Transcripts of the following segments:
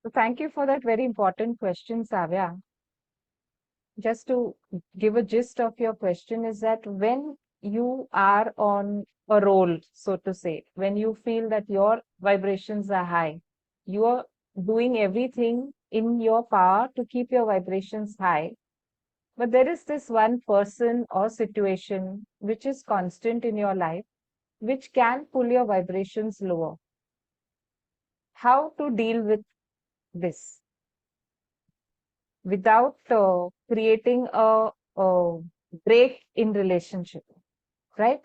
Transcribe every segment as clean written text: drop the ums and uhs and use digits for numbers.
So thank you for that very important question, Savya. Just to give a gist of your question is that when you are on a roll, so to say, when you feel that your vibrations are high, you are doing everything in your power to keep your vibrations high. But there is this one person or situation which is constant in your life, which can pull your vibrations lower. How to deal with this without creating a break in relationship, right?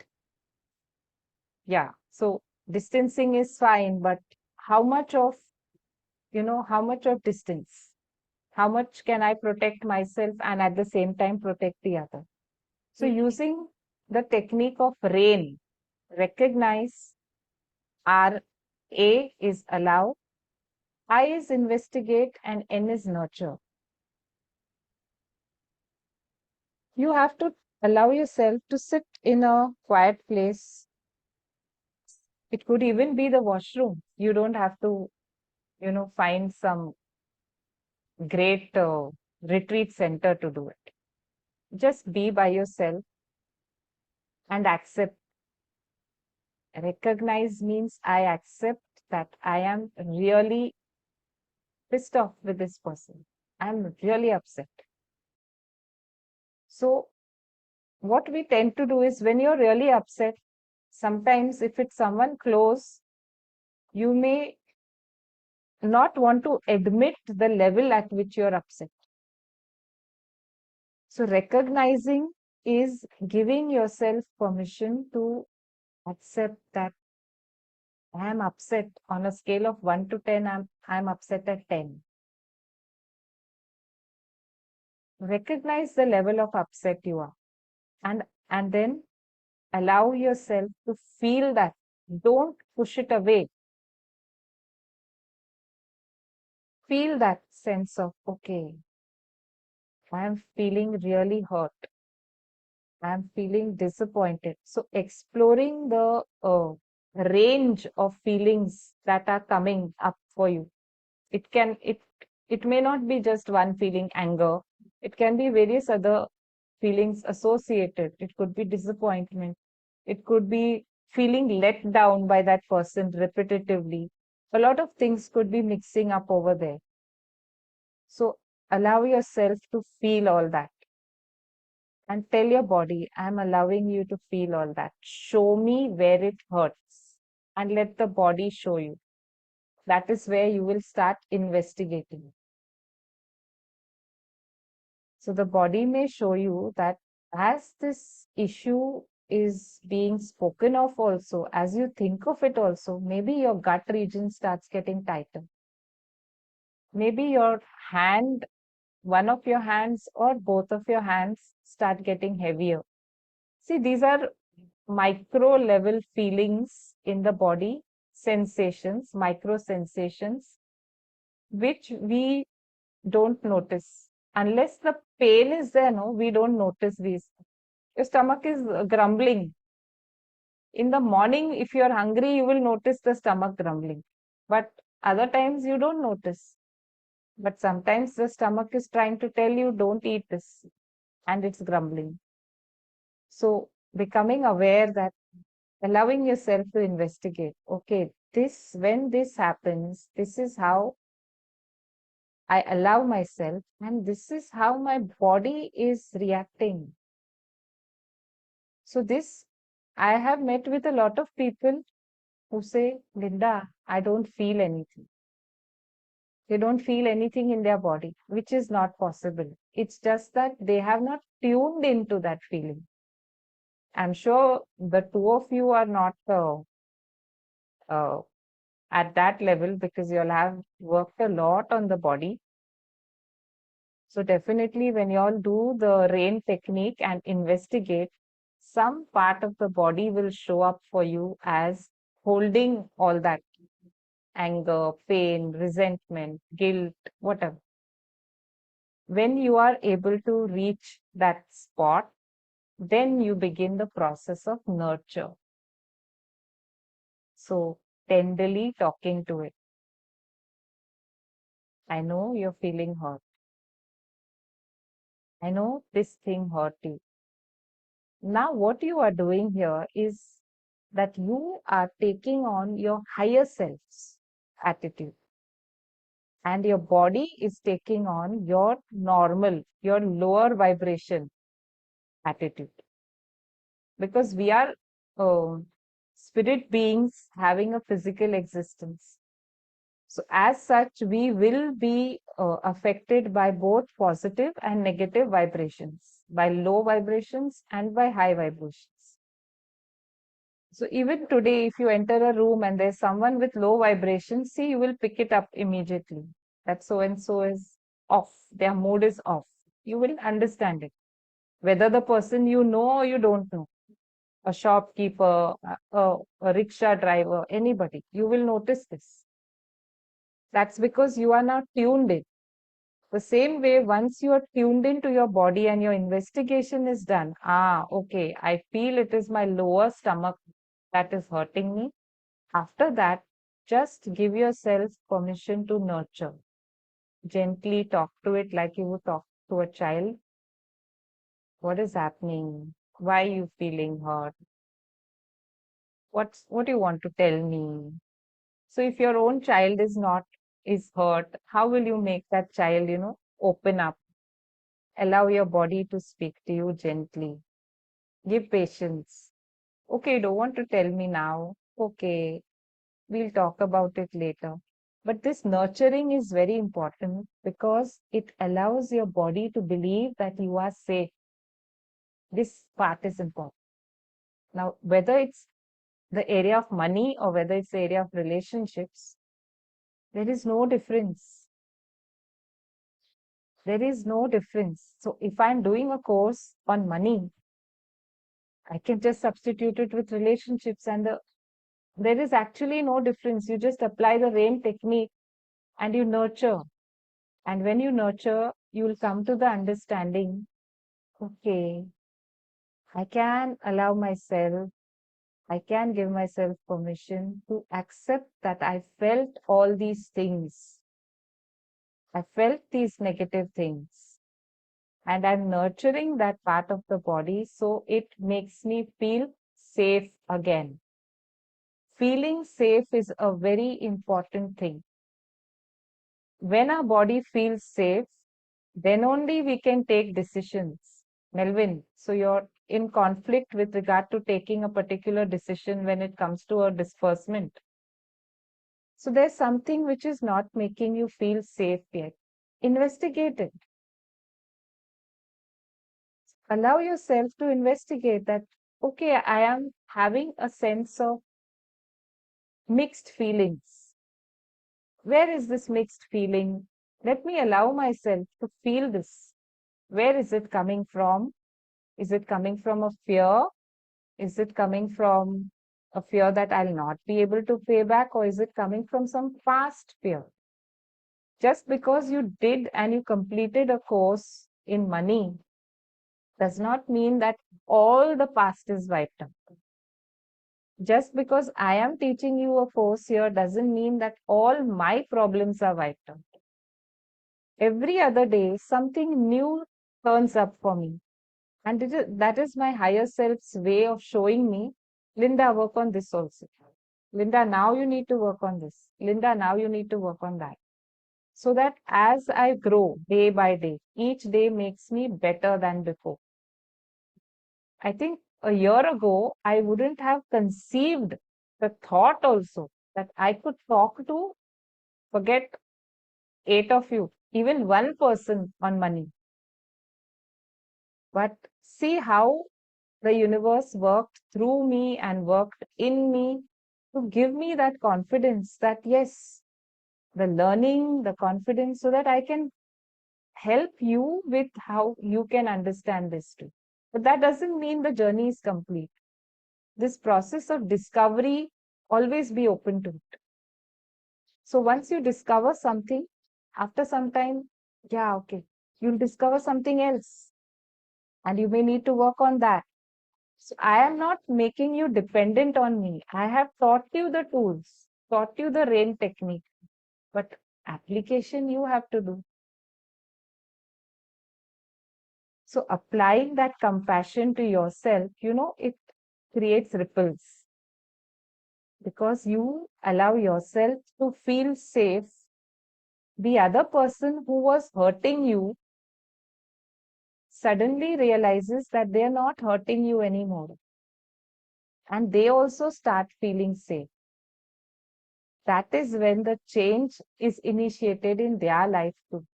Yeah. So distancing is fine, but how much of, how much of distance? How much can I protect myself and at the same time protect the other? So using the technique of RAIN, recognize, R, A is allow, I is investigate, and N is nurture. You have to allow yourself to sit in a quiet place. It could even be the washroom. You don't have to, find some great retreat center to do it. Just be by yourself and accept. Recognize means I accept that I am really pissed off with this person. I'm really upset. So, what we tend to do is when you're really upset, sometimes if it's someone close, you may not want to admit the level at which you're upset. So, recognizing is giving yourself permission to accept that I am upset on a scale of 1 to 10, I'm upset at 10. Recognize the level of upset you are and then allow yourself to feel that. Don't push it away. Feel that sense of, okay, I am feeling really hurt. I'm feeling disappointed. So exploring the range of feelings that are coming up for you. It may not be just one feeling, anger. It can be various other feelings associated. It could be disappointment. It could be feeling let down by that person repetitively. A lot of things could be mixing up over there. So allow yourself to feel all that and tell your body, I'm allowing you to feel all that. Show me where it hurts and let the body show you. That is where you will start investigating. So the body may show you that as this issue is being spoken of also, as you think of it also, maybe your gut region starts getting tighter. Maybe your hand, one of your hands or both of your hands start getting heavier. See, these are micro level feelings in the body, sensations, micro sensations, which we don't notice. Unless the pain is there, no, we don't notice these. Your stomach is grumbling. In the morning, if you're hungry, you will notice the stomach grumbling. But other times you don't notice. But sometimes the stomach is trying to tell you, don't eat this, and it's grumbling. So becoming aware that allowing yourself to investigate, okay, when this happens, this is how I allow myself, and this is how my body is reacting. So this, I have met with a lot of people who say, Linda, I don't feel anything. They don't feel anything in their body, which is not possible. It's just that they have not tuned into that feeling. I'm sure the two of you are not uh, at that level because you'll have worked a lot on the body. So definitely when you all do the RAIN technique and investigate, some part of the body will show up for you as holding all that anger, pain, resentment, guilt, whatever. When you are able to reach that spot, then you begin the process of nurture. So tenderly talking to it. I know you're feeling hurt. I know this thing hurt you. Now, what you are doing here is that you are taking on your higher self's attitude, and your body is taking on your normal, your lower vibration attitude. Because we are spirit beings having a physical existence. So, as such, we will be affected by both positive and negative vibrations, by low vibrations and by high vibrations. So, even today, if you enter a room and there's someone with low vibrations, see, you will pick it up immediately that so and so is off, their mood is off. You will understand it, whether the person you know or you don't know, a shopkeeper, a rickshaw driver, anybody, you will notice this. That's because you are now tuned in. The same way, once you are tuned into your body and your investigation is done, okay, I feel it is my lower stomach that is hurting me. After that, just give yourself permission to nurture. Gently talk to it like you would talk to a child. What is happening? Why are you feeling hurt? What do you want to tell me? So if your own child is hurt, how will you make that child, open up? Allow your body to speak to you gently. Give patience. Okay, you don't want to tell me now. Okay, we'll talk about it later. But this nurturing is very important because it allows your body to believe that you are safe. This part is important. Now, whether it's the area of money or whether it's the area of relationships, there is no difference. There is no difference. So if I'm doing a course on money, I can just substitute it with relationships, and there is actually no difference. You just apply the same technique and you nurture. And when you nurture, you will come to the understanding, okay, I can allow myself, I can give myself permission to accept that I felt all these things. I felt these negative things. And I'm nurturing that part of the body so it makes me feel safe again. Feeling safe is a very important thing. When our body feels safe, then only we can take decisions. Melvin, so you're in conflict with regard to taking a particular decision when it comes to a disbursement. So there's something which is not making you feel safe yet. Investigate it. Allow yourself to investigate that, okay, I am having a sense of mixed feelings. Where is this mixed feeling? Let me allow myself to feel this. Where is it coming from? Is it coming from a fear? Is it coming from a fear that I'll not be able to pay back? Or is it coming from some past fear? Just because you did and you completed a course in money does not mean that all the past is wiped out. Just because I am teaching you a course here doesn't mean that all my problems are wiped out. Every other day, something new turns up for me. And that is my higher self's way of showing me, Linda, work on this also. Linda, now you need to work on this. Linda, now you need to work on that. So that as I grow day by day, each day makes me better than before. I think a year ago, I wouldn't have conceived the thought also that I could talk to, forget 8 of you, even one person on money. But see how the universe worked through me and worked in me to give me that confidence that yes, the learning, the confidence, so that I can help you with how you can understand this too. But that doesn't mean the journey is complete. This process of discovery, always be open to it. So once you discover something, after some time, yeah, okay, you'll discover something else and you may need to work on that. So I am not making you dependent on me. I have taught you the tools, taught you the rain technique, but application you have to do. So applying that compassion to yourself, it creates ripples because you allow yourself to feel safe. The other person who was hurting you suddenly realizes that they are not hurting you anymore. And they also start feeling safe. That is when the change is initiated in their life too.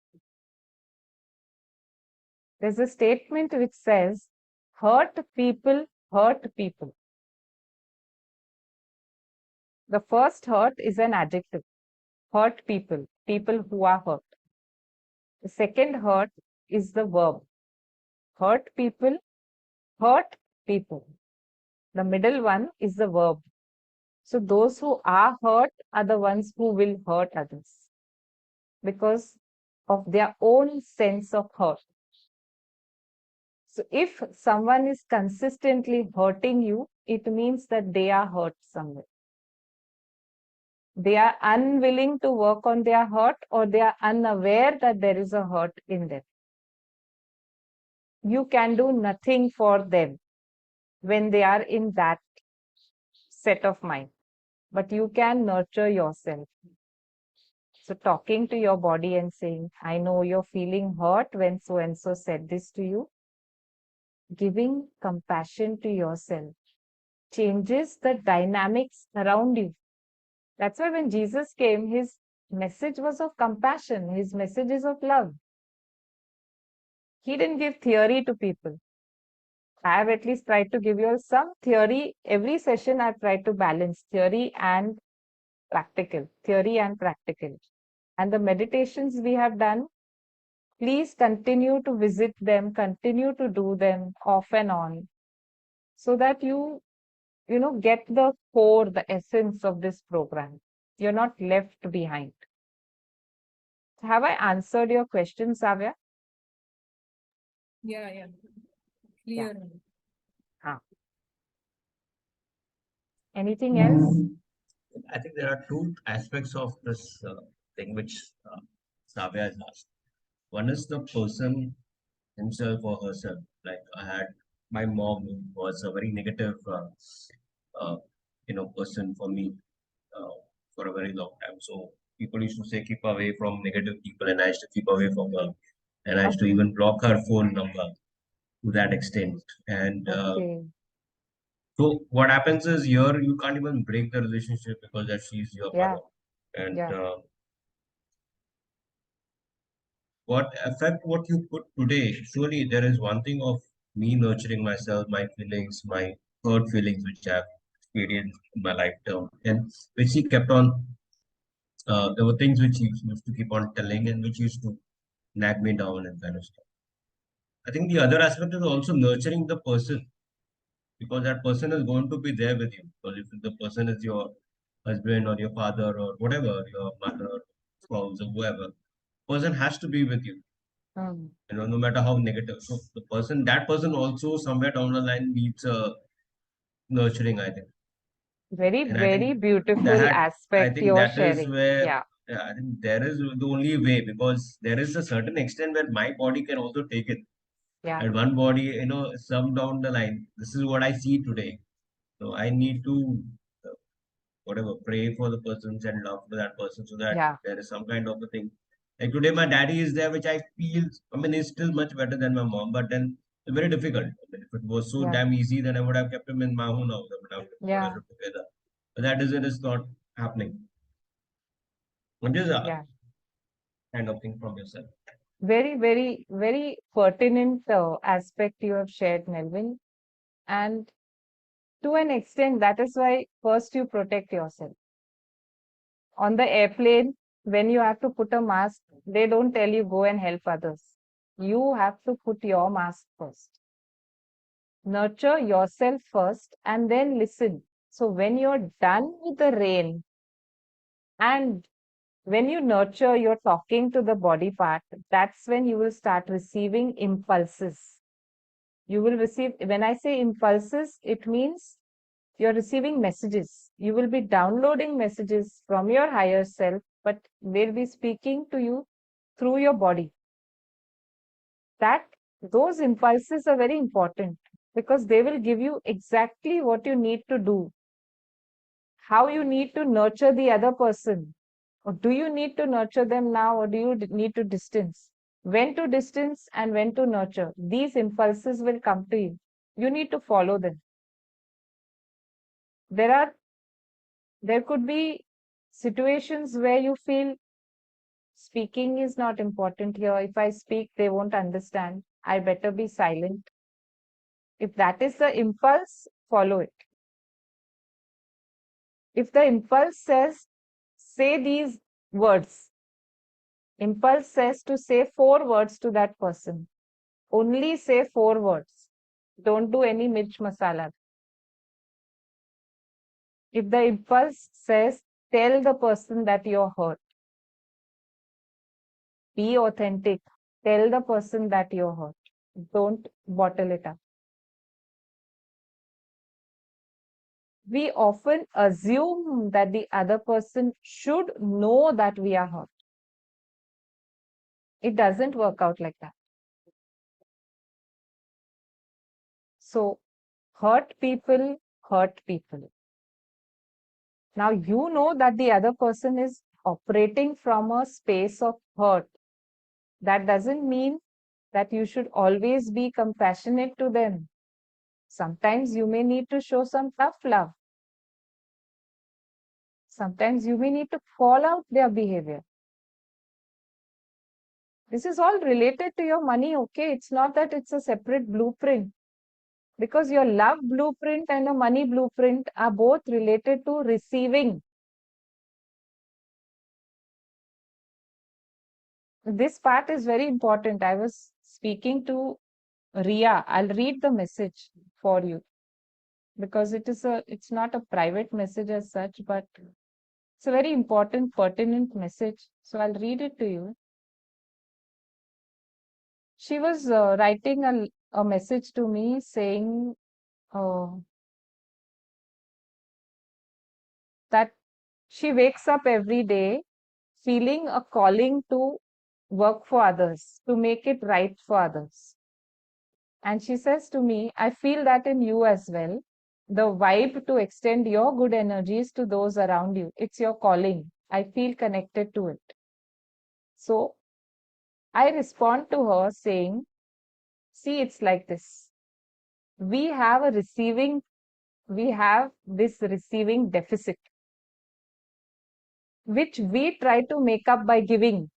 There's a statement which says, hurt people hurt people. The first hurt is an adjective. Hurt people, people who are hurt. The second hurt is the verb. Hurt people hurt people. The middle one is the verb. So those who are hurt are the ones who will hurt others because of their own sense of hurt. So if someone is consistently hurting you, it means that they are hurt somewhere. They are unwilling to work on their hurt, or they are unaware that there is a hurt in them. You can do nothing for them when they are in that set of mind, but you can nurture yourself. So talking to your body and saying, I know you're feeling hurt when so and so said this to you. Giving compassion to yourself changes the dynamics around you. That's why when Jesus came, his message was of compassion. His message is of love. He didn't give theory to people. I have at least tried to give you all some theory. Every session I've tried to balance theory and practical. And the meditations we have done, please continue to visit them, continue to do them off and on, so that you get the core, the essence of this program. You're not left behind. Have I answered your question, Savya? Yeah. Yeah. Clear. Anything else? I think there are two aspects of this thing which Savya has asked. One is the person himself or herself. Like I had my mom who was a very negative, uh, person for me for a very long time. So people used to say keep away from negative people, and I used to keep away from her, and I used to Okay. even block her phone number to that extent. And Okay. so what happens is here you can't even break the relationship because that she's your Yeah. mother. And Yeah. what affect what you put today, surely there is one thing of me nurturing myself, my feelings, my hurt feelings which I've experienced in my lifetime, and which he kept on. There were things which he used to keep on telling and which used to nag me down and kind of stuff. I think the other aspect is also nurturing the person because that person is going to be there with you. Because if the person is your husband or your father or whatever, your mother, spouse or whoever, person has to be with you. Mm. No matter how negative. So that person also somewhere down the line needs nurturing, I think. Very, And I think very beautiful that I aspect think you're that is sharing. where Yeah. yeah, I think there is the only way because there is a certain extent where my body can also take it. Yeah. And one body, some down the line. This is what I see today. So I need to whatever pray for the persons and love for that person so that Yeah. there is some kind of a thing. Like today, my daddy is there, which I feel. I mean, he's still much better than my mom, but then it's very difficult. I mean, if it was so Yeah. damn easy, then I would have kept him in my own house. I would have brought us Yeah. together. But that isn't. It's not happening. What is a Yeah. kind of thing from yourself? Very, very, very pertinent aspect you have shared, Melvin. And to an extent, that is why first you protect yourself. On the airplane, when you have to put a mask, they don't tell you go and help others. You have to put your mask first. Nurture yourself first and then listen. So when you're done with the rain and when you nurture, you're talking to the body part, that's when you will start receiving impulses. You will receive, when I say impulses, it means you're receiving messages. You will be downloading messages from your higher self but they'll be speaking to you through your body. That those impulses are very important because they will give you exactly what you need to do, how you need to nurture the other person. Or do you need to nurture them now, or do you need to distance? When to distance and when to nurture. These impulses will come to you. You need to follow them. There are there could be situations where you feel speaking is not important here. If I speak, they won't understand. I better be silent. If that is the impulse, follow it. If the impulse says, say these words, impulse says to say 4 words to that person. Only say 4 words. Don't do any mirch masala. If the impulse says, tell the person that you're hurt, be authentic. Tell the person that you're hurt. Don't bottle it up. We often assume that the other person should know that we are hurt. It doesn't work out like that. So, hurt people hurt people. Now, you know that the other person is operating from a space of hurt. That doesn't mean that you should always be compassionate to them. Sometimes you may need to show some tough love. Sometimes you may need to call out their behavior. This is all related to your money, okay? It's not that it's a separate blueprint. Because your love blueprint and a money blueprint are both related to receiving. This part is very important. I was speaking to Ria. I'll read the message for you because it's not a private message as such, but it's a very important, pertinent message. So I'll read it to you. She was writing a message to me saying uh, that she wakes up every day feeling a calling to work for others, to make it right for others. And she says to me, I feel that in you as well. The vibe to extend your good energies to those around you. It's your calling. I feel connected to it. So I respond to her saying, see, it's like this. We have we have this receiving deficit, which we try to make up by giving.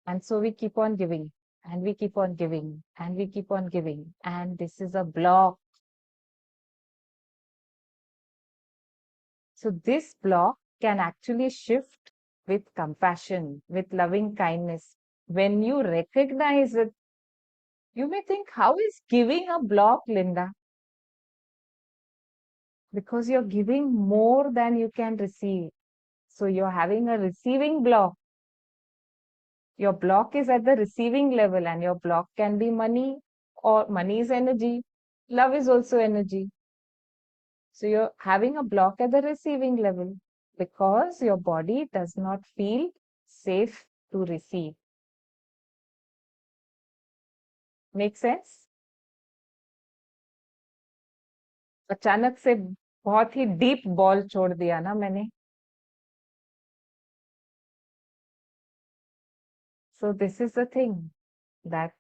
And so we keep on giving, and we keep on giving, and we keep on giving. And this is a block. So this block can actually shift with compassion, with loving kindness. When you recognize it, you may think, how is giving a block, Linda? Because you're giving more than you can receive. So you're having a receiving block. Your block is at the receiving level, and your block can be money, or money is energy. Love is also energy. So you're having a block at the receiving level because your body does not feel safe to receive. Make sense? अचानक से बहुत ही deep ball छोड़ दिया ना मैंने. So this is the thing, that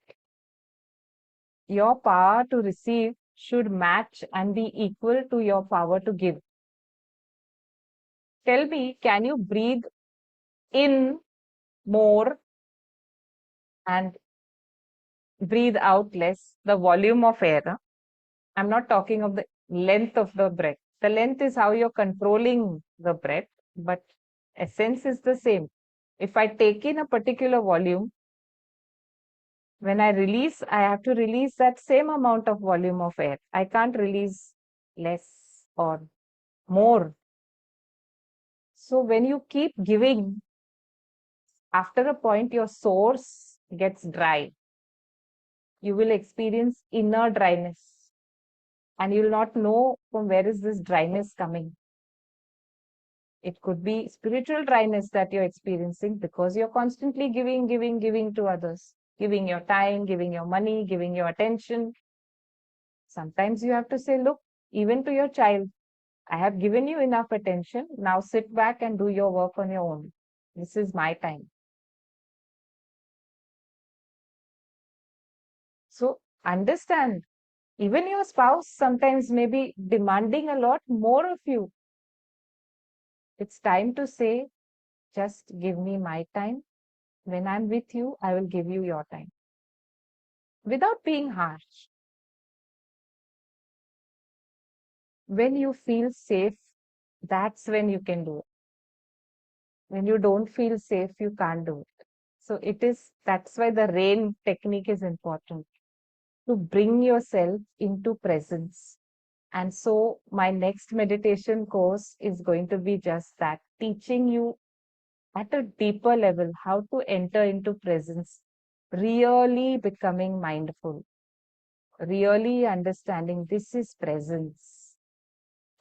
your power to receive should match and be equal to your power to give. Tell me, can you breathe in more and breathe out less, the volume of air? I'm not talking of the length of the breath. The length is how you're controlling the breath, but essence is the same. If I take in a particular volume, when I release, I have to release that same amount of volume of air. I can't release less or more. So when you keep giving, after a point, your source gets dry. You will experience inner dryness, and you will not know from where is this dryness coming. It could be spiritual dryness that you're experiencing because you're constantly giving to others, giving your time, giving your money, giving your attention. Sometimes you have to say, look, even to your child, I have given you enough attention. Now sit back and do your work on your own. This is my time. So understand, even your spouse sometimes may be demanding a lot more of you. It's time to say, just give me my time. When I'm with you, I will give you your time without being harsh. When you feel safe, that's when you can do it. When you don't feel safe, you can't do it. So that's why the rain technique is important, to bring yourself into presence. And so my next meditation course is going to be just that, teaching you at a deeper level how to enter into presence, really becoming mindful, really understanding this is presence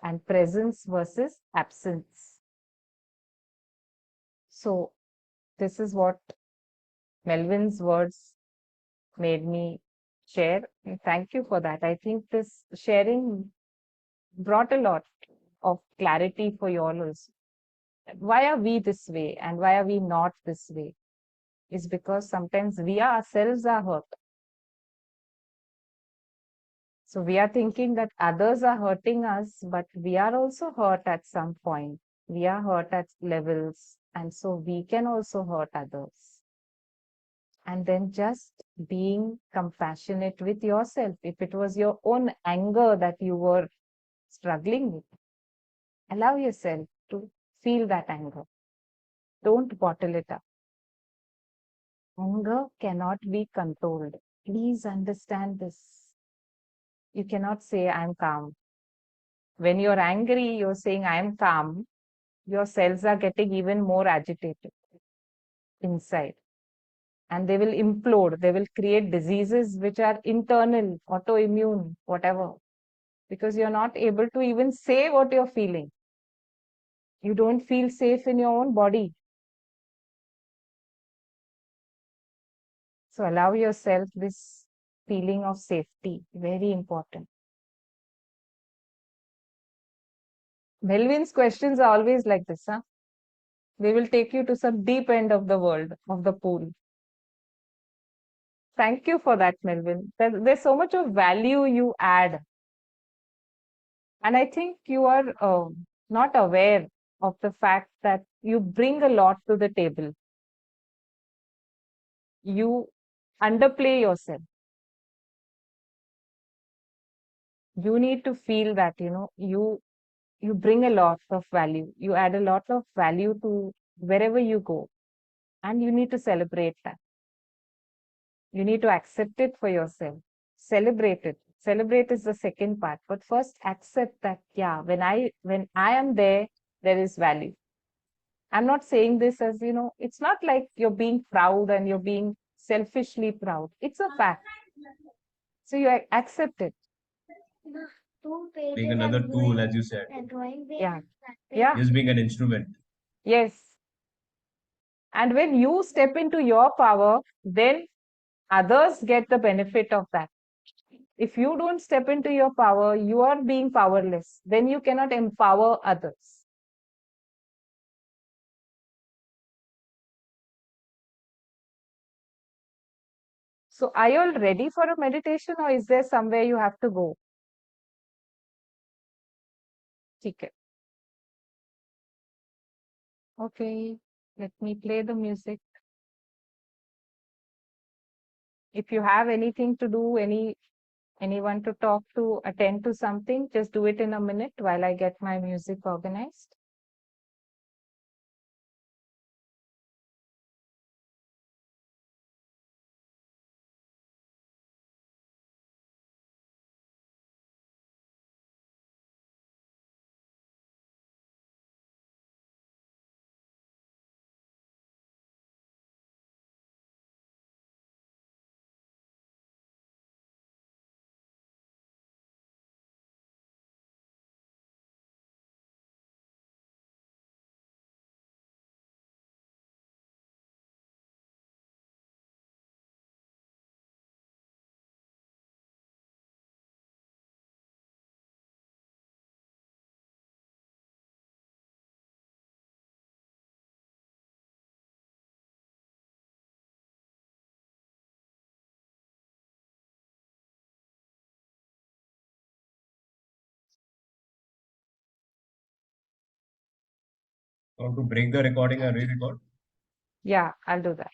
and presence versus absence. So this is what Melvin's words made me share. And thank you for that. I think this sharing brought a lot of clarity for you all also. Why are we this way and why are we not this way? Is because sometimes we ourselves are hurt. So we are thinking that others are hurting us, but we are also hurt at some point. We are hurt at levels, and so we can also hurt others. And then just being compassionate with yourself. If it was your own anger that you were struggling with, allow yourself to feel that anger. Don't bottle it up. Anger cannot be controlled. Please understand this. You cannot say, I'm calm. When you're angry, you're saying, I'm calm. Your cells are getting even more agitated inside. And they will implode. They will create diseases which are internal, autoimmune, whatever. Because you're not able to even say what you're feeling. You don't feel safe in your own body. So allow yourself this feeling of safety. Very important. Melvin's questions are always like this, huh? They will take you to some deep end of the world, of the pool. Thank you for that, Melvin. There's so much of value you add. And I think you are not aware of the fact that you bring a lot to the table. You underplay yourself. You need to feel that, you bring a lot of value. You add a lot of value to wherever you go. And you need to celebrate that. You need to accept it for yourself. Celebrate it. Celebrate is the second part. But first accept that, yeah, when I am there, there is value. I'm not saying this as, it's not like you're being proud and you're being selfishly proud. It's a fact. So you accept it. Being another tool, as you said, Yeah. Yeah. just being an instrument. Yes. And when you step into your power, then others get the benefit of that. If you don't step into your power, you are being powerless. Then you cannot empower others. So are you all ready for a meditation or is there somewhere you have to go? Okay. Okay. Let me play the music. If you have anything to do, anyone to talk to, attend to something, just do it in a minute while I get my music organized. Want to break the recording and re-record? Yeah, I'll do that.